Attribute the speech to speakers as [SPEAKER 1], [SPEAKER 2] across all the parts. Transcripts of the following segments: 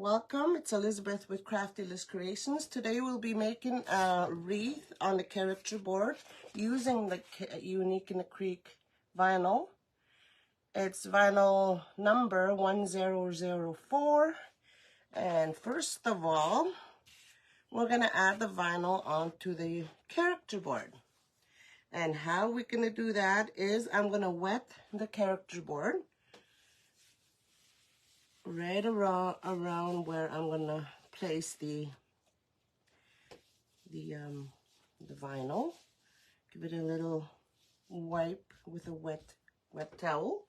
[SPEAKER 1] Welcome, it's Elizabeth with Crafty Liz Creations. Today we'll be making a wreath on the character board using the Unique in the Creek vinyl. It's vinyl number 1004. And first of all, we're going to add the vinyl onto the character board. And how we're going to do that is I'm going to wet the character board right around where I'm gonna place the vinyl. Give it a little wipe with a wet towel.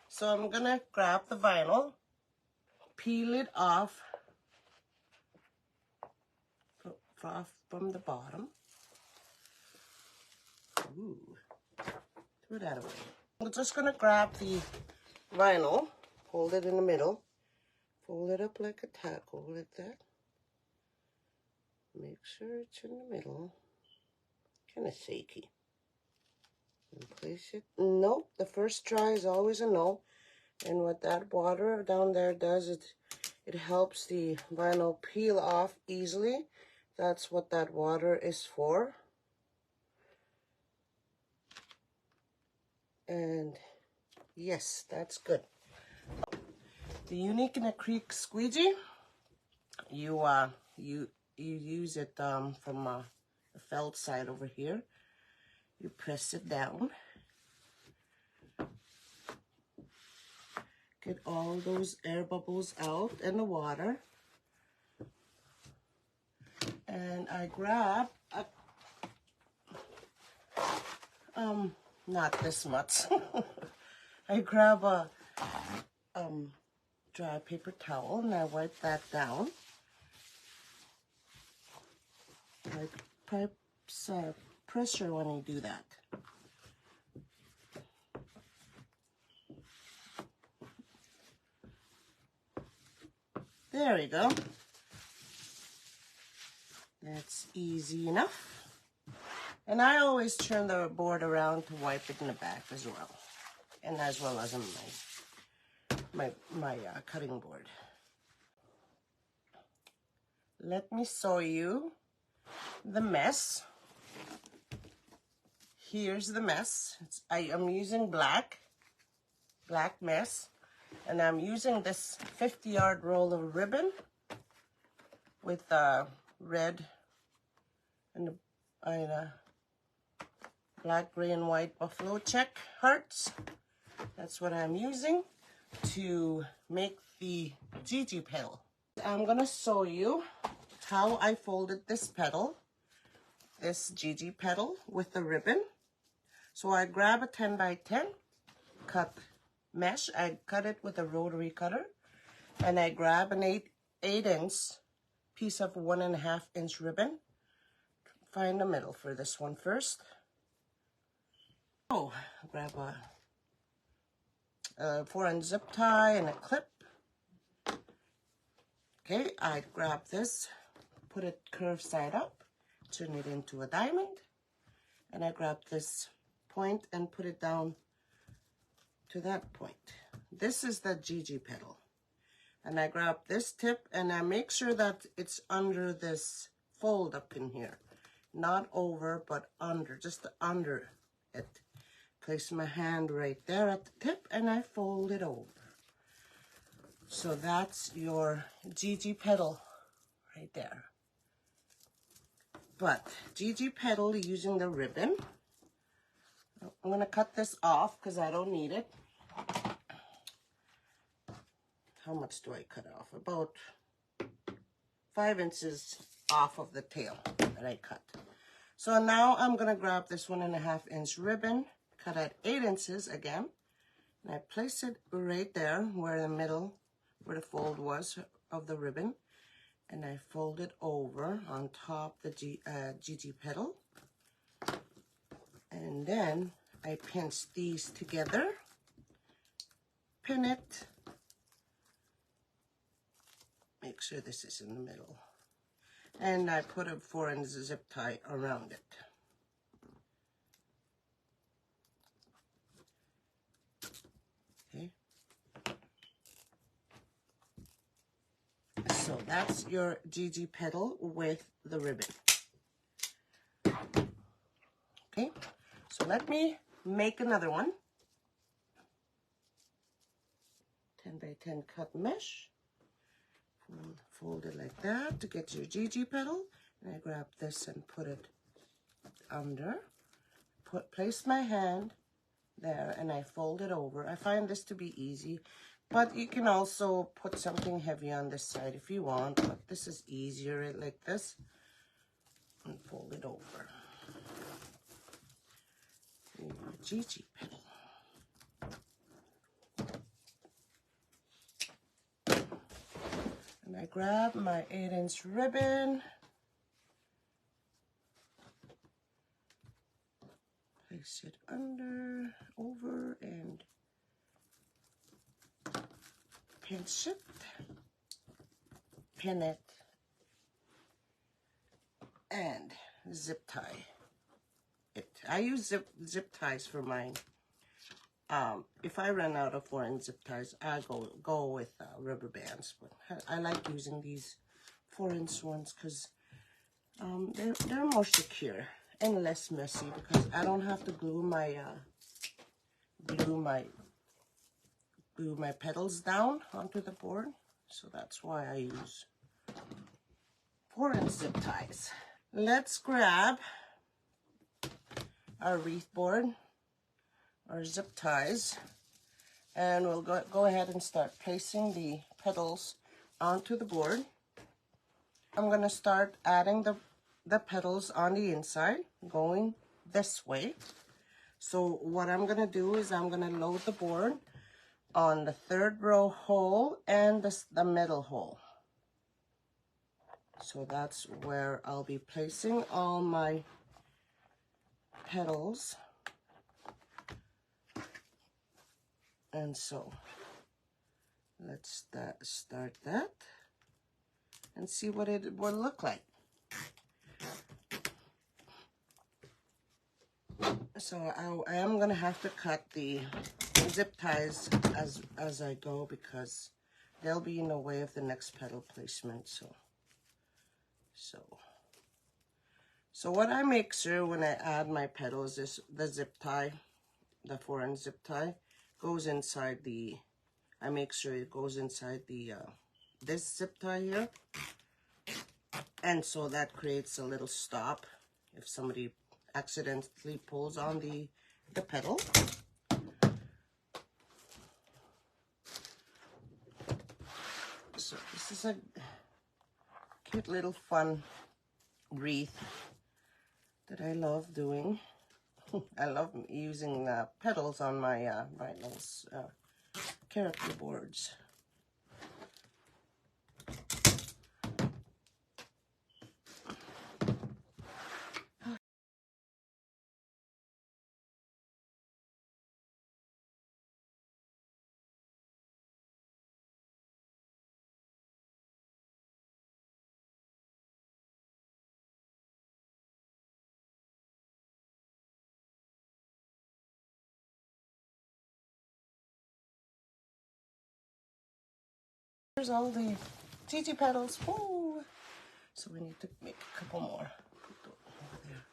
[SPEAKER 1] So I'm gonna grab the vinyl, peel it off from the bottom. Ooh, throw that away. I'm just gonna grab the vinyl. Hold it in the middle, fold it up like a taco, like that. Make sure it's in the middle, kind of shaky. And place it, nope, the first try is always a no. And what that water down there does, it helps the vinyl peel off easily. That's what that water is for. And yes, that's good. The Unique in the Creek squeegee, you use it from the felt side over here. You press it down. Get all those air bubbles out and the water. And I grab not this much. I grab a dry paper towel and I wipe that down. Like pressure when you do that. There we go. That's easy enough. And I always turn the board around to wipe it in the back as well. And as well as in my cutting board. Let me show you the mess. Here's the mess. I am using BlackmMesh, and I'm using this 50-yard roll of ribbon with red and black, gray, and white buffalo check hearts. That's what I'm using to make the Gigi petal. I'm gonna show you how I folded this petal, this Gigi petal with the ribbon. So I grab a 10 by 10 cut mesh. I cut it with a rotary cutter, and I grab an 8-inch piece of 1.5 inch ribbon. Find the middle for this one first. Oh, grab a 4-inch zip tie and a clip. Okay, I grab this, put it curved side up, turn it into a diamond, and I grab this point and put it down to that point. This is the Gigi petal. And I grab this tip and I make sure that it's under this fold up in here. Not over, but under, just under it. Place my hand right there at the tip and I fold it over. So that's your Gigi petal right there. But Gigi petal using the ribbon. I'm going to cut this off because I don't need it. How much do I cut off? About 5 inches off of the tail that I cut. So now I'm going to grab this 1.5 inch ribbon, cut at 8 inches again. And I place it right there where the middle, where the fold was of the ribbon. And I fold it over on top the Gigi petal. And then I pinch these together, pin it, make sure this is in the middle, and I put a 4-inch zip tie around it. Okay. that's your Gigi petal with the ribbon. Okay, so let me make another one. 10 by 10 cut mesh. Fold it like that to get your Gigi petal. And I grab this and put it under. Place my hand there and I fold it over. I find this to be easy, but you can also put something heavy on this side if you want, but this is easier like this. And fold it over. Your Gigi petal. And I grab my 8-inch ribbon. Place it under, over, and pinch it, pin it, and zip tie it. I use zip ties for mine. If I run out of 4-inch zip ties, I go with rubber bands. But I like using these 4-inch ones because they're more secure and less messy, because I don't have to glue my petals down onto the board. So that's why I use 4-inch zip ties. Let's grab our wreath board, our zip ties, and we'll go ahead and start placing the petals onto the board. I'm going to start adding the petals on the inside, going this way. So what I'm going to do is I'm going to load the board on the 3rd row hole and the middle hole. So that's where I'll be placing all my petals. And so let's start that and see what it will look like. So I am going to have to cut the zip ties as I go, because they'll be in the way of the next petal placement. So what I make sure when I add my petals is the zip tie, the 4-inch zip tie, goes inside the, I make sure it goes inside the this zip tie here, and so that creates a little stop if somebody accidentally pulls on the petal. So this is a cute little fun wreath that I love doing. I love using petals on my vinyls character boards. Here's all the Gigi petals. Woo! So we need to make a couple more. Put over there.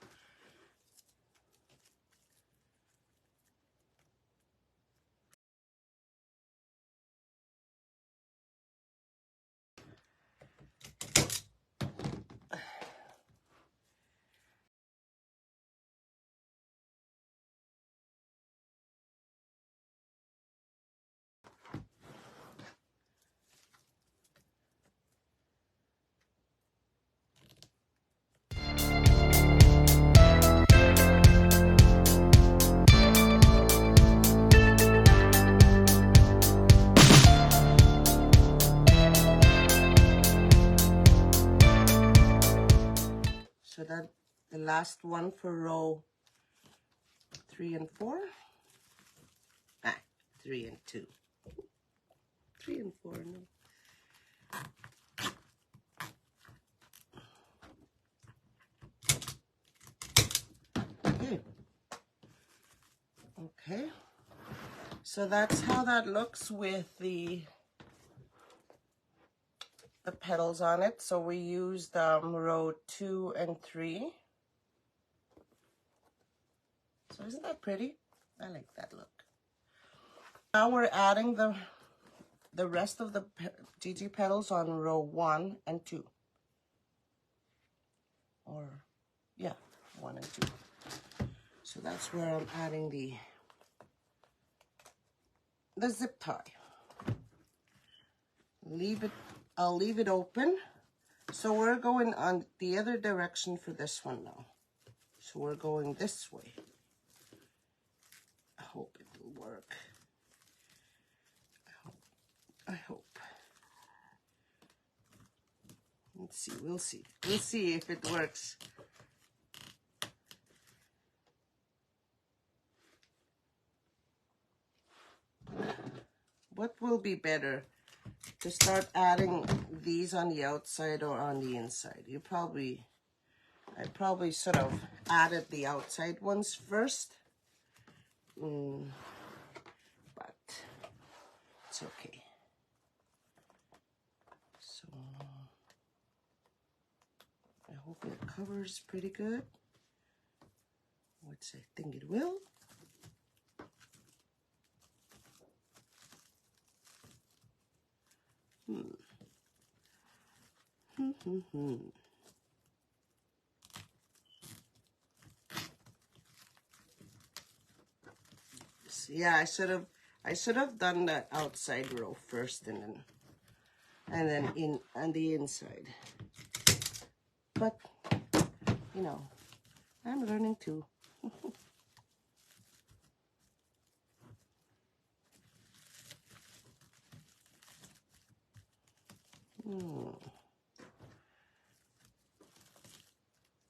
[SPEAKER 1] So that the last one for row 3 and 4. 3 and 2. 3 and 4, no. Okay. So that's how that looks with the the petals on it. So we used row 2 and 3. So isn't that pretty? I like that look. Now we're adding the rest of the Gigi petals on row 1 and 2. Or, yeah, 1 and 2. So that's where I'm adding the zip tie. I'll leave it open. So we're going on the other direction for this one now. So we're going this way. I hope it will work. I hope. Let's see, we'll see. We'll see if it works. What will be better? To start adding these on the outside or on the inside? I probably sort of added the outside ones first. But it's okay. So I hope it covers pretty good, which I think it will. Yeah, I should have done the outside row first and then in on the inside. But you know, I'm learning too.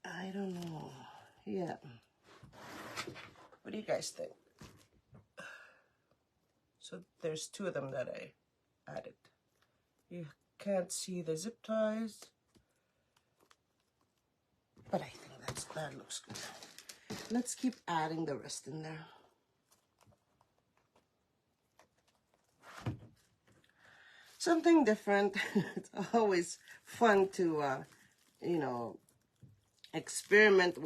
[SPEAKER 1] I don't know. Yeah. What do you guys think? So there's 2 of them that I added. You can't see the zip ties, but I think that looks good. Let's keep adding the rest in there. Something different. It's always fun to, you know, experiment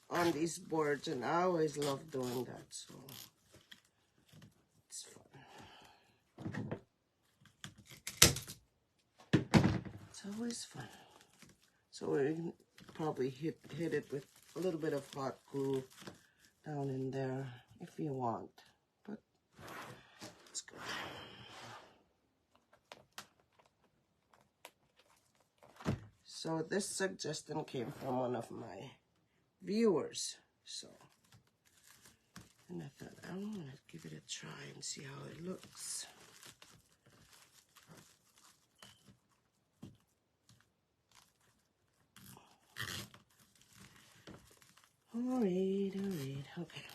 [SPEAKER 1] on these boards, and I always love doing that. So it's fun. It's always fun. So we can probably hit it with a little bit of hot glue down in there if you want, but it's good. So this suggestion came from one of my viewers. So, and I thought I'm gonna give it a try and see how it looks. All right, okay.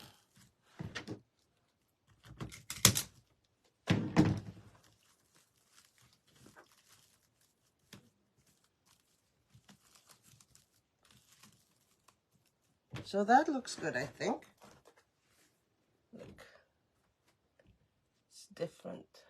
[SPEAKER 1] So that looks good, I think. Look, it's different.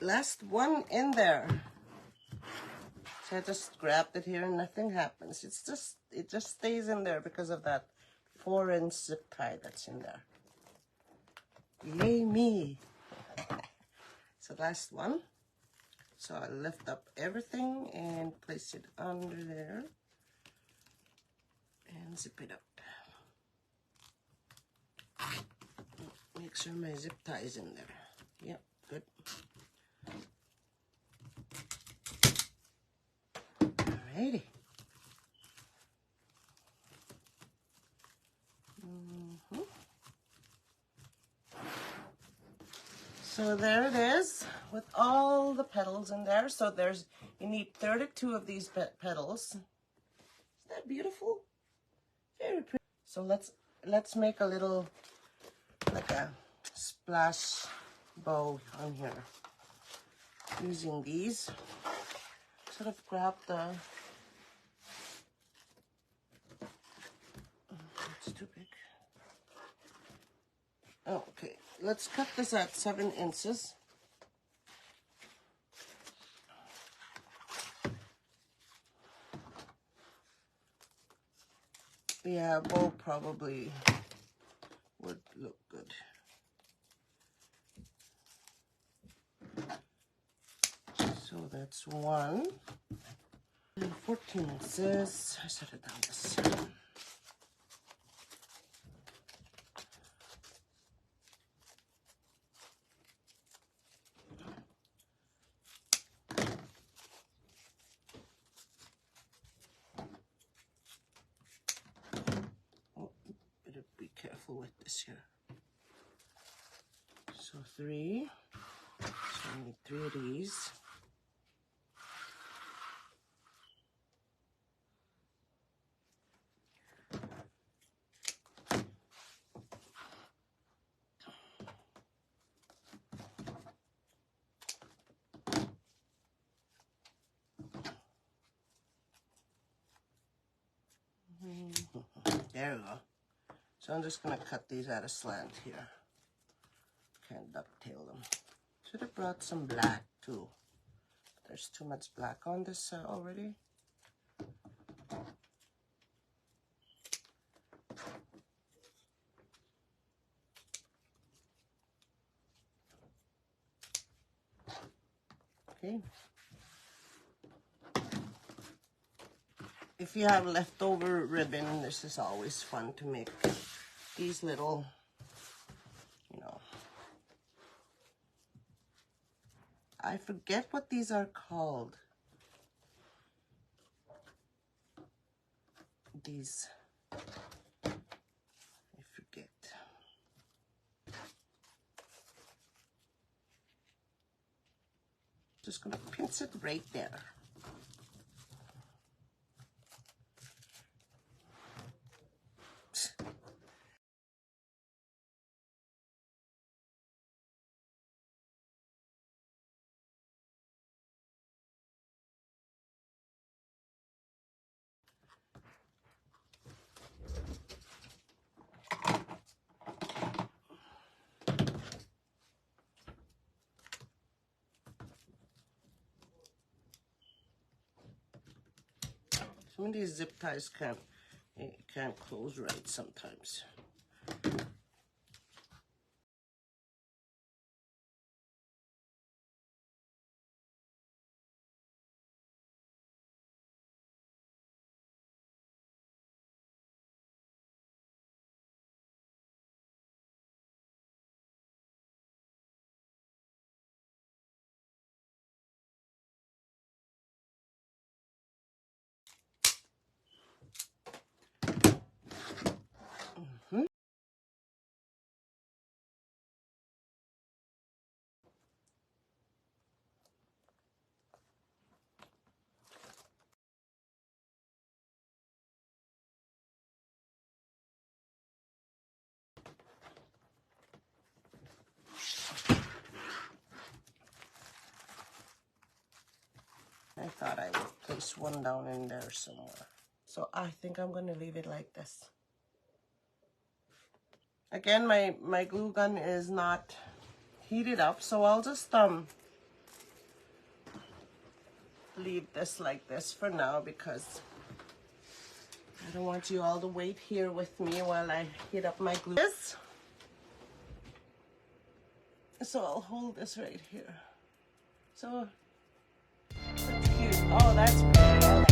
[SPEAKER 1] Last one in there. So I just grabbed it here and nothing happens. It just stays in there because of that 4-inch zip tie that's in there. Yay me. So last one. So I lift up everything and place it under there and zip it up. Make sure my zip tie is in there. Yep, good. Alrighty. So there it is with all the petals in there. So you need 32 of these petals. Isn't that beautiful? Very pretty. So let's make a little, like a splash bow on here. Using these, sort of grab the, it's too big. Oh, okay, let's cut this at 7 inches. Yeah, bow probably would look good. So that's 1. And 14 inches. I set it down to 7. Oh, better be careful with this here. So 3. So I need 3 of these. There we go. So I'm just going to cut these at a slant here. Can't ducktail them. Should have brought some black too. There's too much black on this already. Okay. If you have leftover ribbon, this is always fun to make these little, you know, I forget what these are called. These, I forget. Just gonna pinch it right there. Some of these zip ties can't close right sometimes. I thought I would place one down in there somewhere. So I think I'm gonna leave it like this. Again, my glue gun is not heated up, so I'll just leave this like this for now because I don't want you all to wait here with me while I heat up my glue. So I'll hold this right here. So that's cute. Oh, that's pretty.